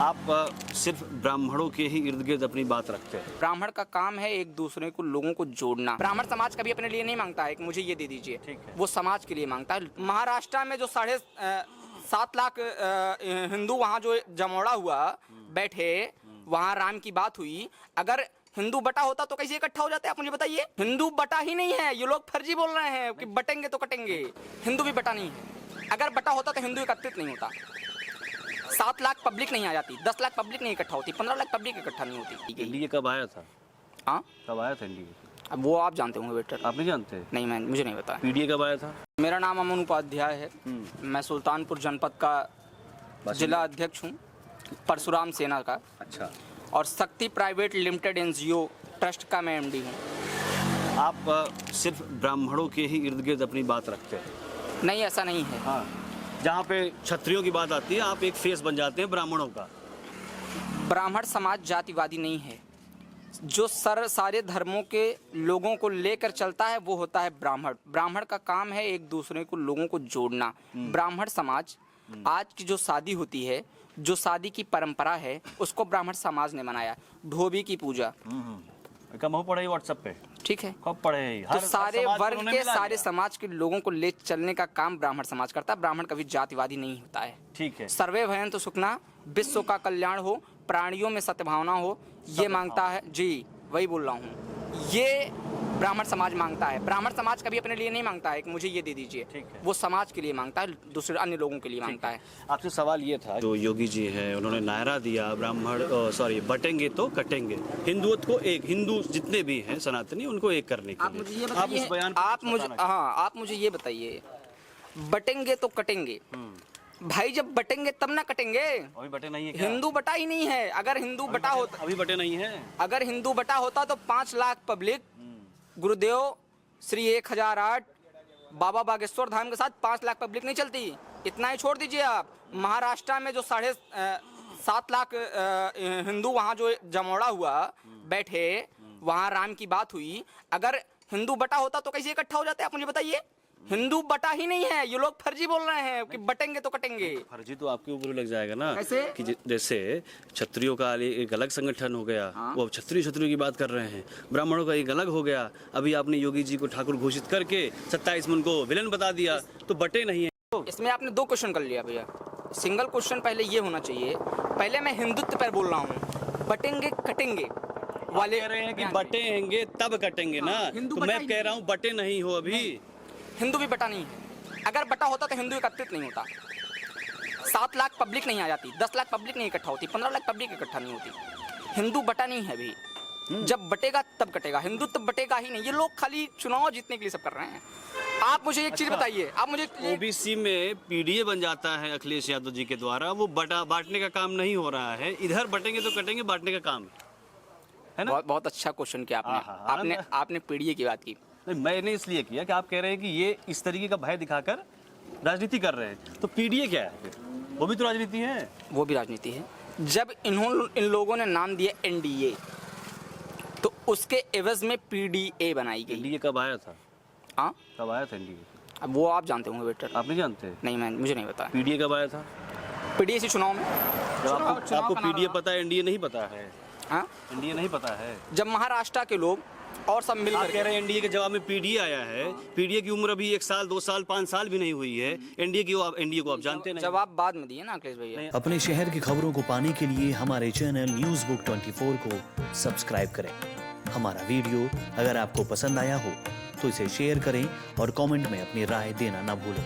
आप सिर्फ ब्राह्मणों के ही इर्द गिर्द अपनी बात रखते हैं। ब्राह्मण का काम है एक दूसरे को लोगों को जोड़ना। ब्राह्मण समाज कभी अपने लिए नहीं मांगता है कि मुझे ये दे दीजिए, ठीक है। वो समाज के लिए मांगता है। महाराष्ट्र में जो 7.5 लाख हिंदू वहाँ जो जमोड़ा हुआ बैठे, वहाँ राम की बात हुई। अगर हिंदू बटा होता तो कैसे इकट्ठा हो जाते आप मुझे बताइए। हिंदू बटा ही नहीं है, ये लोग फर्जी बोल रहे हैं कि बटेंगे तो कटेंगे। हिंदू भी बटा नहीं है। अगर बटा होता तो हिंदू एकत्रित नहीं होता। 7 लाख पब्लिक नहीं आ जाती, 10 लाख पब्लिक नहीं इकट्ठा होती, 15 लाख पब्लिक इकट्ठा नहीं होती। एनडीए कब आया था? हाँ, कब आया था एनडीए? अब वो आप जानते होंगे बेटर। आप नहीं जानते? नहीं, मुझे नहीं पता। पीडीए कब आया था? मेरा नाम अमन उपाध्याय है। मैं सुल्तानपुर जनपद का जिला अध्यक्ष हूँ, परशुराम सेना का। अच्छा। और शक्ति प्राइवेट लिमिटेड एनजीओ ट्रस्ट का मैं एमडी हूँ। आप सिर्फ ब्राह्मणों के ही इर्द गिर्द अपनी बात रखते हैं? नहीं, ऐसा नहीं है। हाँ, जहाँ पे क्षत्रियों की बात आती है आप एक फेस बन जाते हैं ब्राह्मणों का। ब्राह्मण समाज जातिवादी नहीं है। जो सारे धर्मों के लोगों को लेकर चलता है वो होता है ब्राह्मण। ब्राह्मण का काम है एक दूसरे को लोगों को जोड़ना। ब्राह्मण समाज आज की जो शादी होती है, जो शादी की परंपरा है, उसको ब्राह्मण समाज ने बनाया। धोबी की पूजा कम हो पड़े व्हाट्सएप पे, ठीक है। कब पड़े? तो सारे वर्ग के सारे समाज के लोगों को ले चलने का काम ब्राह्मण समाज करता है। ब्राह्मण कभी जातिवादी नहीं होता है। ठीक है। सर्वे भयन्तु सुखना, विश्व का कल्याण हो, प्राणियों में सद्भावना हो, ये मांगता है जी। वही बोल रहा हूँ, ये ब्राह्मण समाज मांगता है। ब्राह्मण समाज कभी अपने लिए नहीं मांगता है कि मुझे ये दे दीजिए, ठीक है। वो समाज के लिए मांगता है, दूसरे अन्य लोगों के लिए मांगता है। आपसे सवाल ये था, जो योगी जी हैं उन्होंने नारा दिया बटेंगे तो कटेंगे, हिंदुत्व को एक, हिंदू जितने भी हैं सनातनी उनको एक करने के आप लिए। मुझे ये आप उस बयान बताइए, आप मुझे ये बताइए, बटेंगे तो कटेंगे। भाई जब बटेंगे तब ना कटेंगे। अभी बटे नहीं है क्या? हिंदू बटा ही नहीं है। अगर हिंदू बटा होता, अभी बटे नहीं है। अगर हिंदू बटा होता तो 5 लाख पब्लिक गुरुदेव श्री 1008 बाबा बागेश्वर धाम के साथ 5 लाख पब्लिक नहीं चलती। इतना ही छोड़ दीजिए आप। महाराष्ट्र में जो 7.5 लाख हिंदू वहाँ जो जमोड़ा हुआ बैठे, वहाँ राम की बात हुई। अगर हिंदू बटा होता तो कैसे इकट्ठा हो जाते आप मुझे बताइए। हिंदू बटा ही नहीं है, ये लोग फर्जी बोल रहे हैं कि बटेंगे तो कटेंगे। फर्जी तो आपके ऊपर लग जाएगा ना। कैसे? कि जैसे क्षत्रियों का एक अलग संगठन हो गया। हाँ? वो क्षत्रियों की बात कर रहे हैं, ब्राह्मणों का एक अलग हो गया। अभी आपने योगी जी को ठाकुर घोषित करके 27 मन को विलन बता दिया, तो बटे नहीं है। इसमें आपने 2 क्वेश्चन कर लिया भैया। सिंगल क्वेश्चन पहले ये होना चाहिए, पहले मैं हिंदुत्व पर बोल रहा हूँ, बटेंगे कटेंगे वाले कह रहे हैं कि बटेंगे तब कटेंगे ना। तो मैं कह रहा हूँ बटे नहीं हो अभी। हिंदू भी बटा नहीं है। अगर बटा होता तो हिंदू एकत्रित नहीं होता। 7 लाख पब्लिक नहीं आ जाती, 10 लाख पब्लिक नहीं इकट्ठा होती, 15 लाख पब्लिक इकट्ठा नहीं होती। हिंदू बटा नहीं है अभी। जब बटेगा तब कटेगा। हिंदू तब बटेगा ही नहीं। ये लोग खाली चुनाव जीतने के लिए सब कर रहे हैं। आप मुझे एक चीज बताइए, आप मुझे ओबीसी में पीडीए बन जाता है अखिलेश यादव जी के द्वारा, वो बांटने का काम नहीं हो रहा है। इधर बटेंगे तो कटेंगे, बांटने का काम है ना। बहुत अच्छा क्वेश्चन किया आपने। आपने पीडीए की बात की। नहीं, मैंने इसलिए किया कि आप कह रहे हैं कि ये इस तरीके का भय दिखाकर राजनीति कर रहे हैं, तो पीडीए क्या है? वो भी तो राजनीति है। वो भी राजनीति है। जब इन लोगों ने नाम दिया एनडीए, तो उसके एवज में पीडीए बनाई गई। एनडीए कब आया था? हाँ, कब आया था एनडीए? अब वो आप जानते होंगे बेटर। आप नहीं जानते? नहीं, मुझे नहीं पता। पीडीए कब आया था? पीडीए से चुनाव में। आपको पीडीए पता है, एनडीए नहीं पता है? हाँ, एनडीए नहीं पता है। जब महाराष्ट्र के लोग और सब मिलकर कह रहे हैं एनडीए के जवाब में पीडीए आया है। पीडीए की उम्र अभी 1 साल 2 साल 5 साल भी नहीं हुई है। एनडीए को आप जानते नहीं। जवाब बाद में दिए ना अखिलेश भैया। अपने शहर की खबरों को पाने के लिए हमारे चैनल न्यूज़ बुक 24 को सब्सक्राइब करें। हमारा वीडियो अगर आपको पसंद आया हो तो इसे शेयर करें और कमेंट में अपनी राय देना ना भूलें।